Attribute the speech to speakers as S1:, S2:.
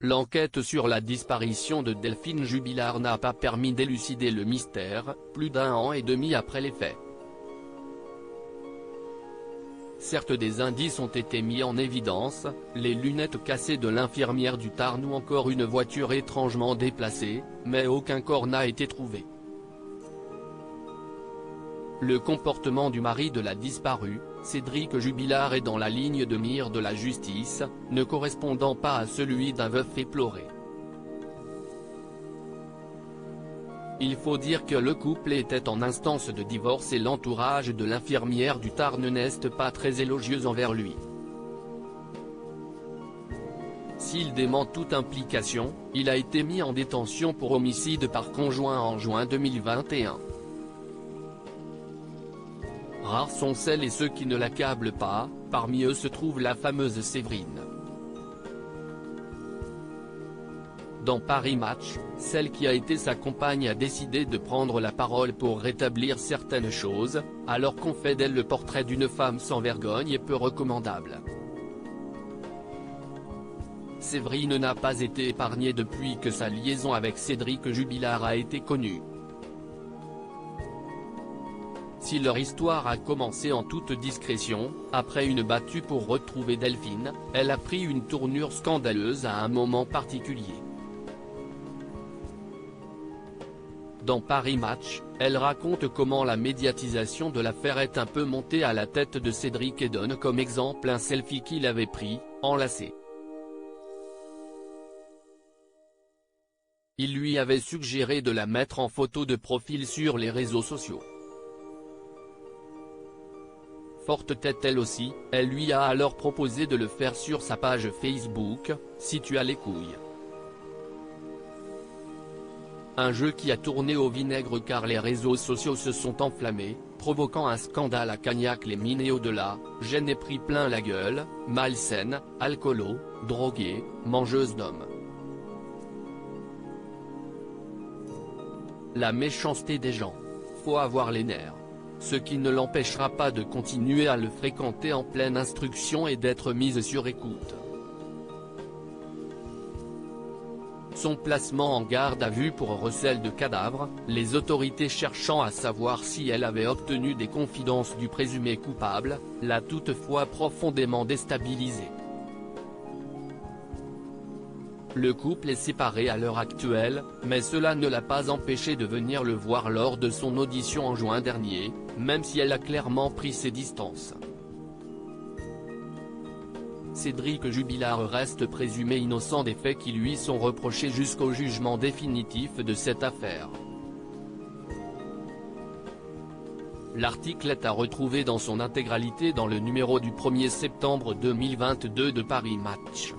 S1: L'enquête sur la disparition de Delphine Jubilard n'a pas permis d'élucider le mystère, plus d'un an et demi après les faits. Certes, des indices ont été mis en évidence, les lunettes cassées de l'infirmière du Tarn ou encore une voiture étrangement déplacée, mais aucun corps n'a été trouvé. Le comportement du mari de la disparue, Cédric Jubilard, est dans la ligne de mire de la justice, ne correspondant pas à celui d'un veuf éploré. Il faut dire que le couple était en instance de divorce et l'entourage de l'infirmière du Tarn n'est pas très élogieux envers lui. S'il dément toute implication, il a été mis en détention pour homicide par conjoint en juin 2021. Rares sont celles et ceux qui ne l'accablent pas, parmi eux se trouve la fameuse Séverine. Dans Paris Match, celle qui a été sa compagne a décidé de prendre la parole pour rétablir certaines choses, alors qu'on fait d'elle le portrait d'une femme sans vergogne et peu recommandable. Séverine n'a pas été épargnée depuis que sa liaison avec Cédric Jubilard a été connue. Si leur histoire a commencé en toute discrétion, après une battue pour retrouver Delphine, elle a pris une tournure scandaleuse à un moment particulier. Dans Paris Match, elle raconte comment la médiatisation de l'affaire est un peu montée à la tête de Cédric et donne comme exemple un selfie qu'il avait pris, enlacé. Il lui avait suggéré de la mettre en photo de profil sur les réseaux sociaux. Forte tête elle aussi, elle lui a alors proposé de le faire sur sa page Facebook, si tu as les couilles. Un jeu qui a tourné au vinaigre car les réseaux sociaux se sont enflammés, provoquant un scandale à Cagnac. Les mines et au-delà, Jen est pris plein la gueule, malsaine, alcoolo, droguée, mangeuse d'hommes. La méchanceté des gens. Faut avoir les nerfs. Ce qui ne l'empêchera pas de continuer à le fréquenter en pleine instruction et d'être mise sur écoute. Son placement en garde à vue pour recel de cadavre, les autorités cherchant à savoir si elle avait obtenu des confidences du présumé coupable, l'a toutefois profondément déstabilisé. Le couple est séparé à l'heure actuelle, mais cela ne l'a pas empêché de venir le voir lors de son audition en juin dernier, même si elle a clairement pris ses distances. Cédric Jubilard reste présumé innocent des faits qui lui sont reprochés jusqu'au jugement définitif de cette affaire. L'article est à retrouver dans son intégralité dans le numéro du 1er septembre 2022 de Paris Match.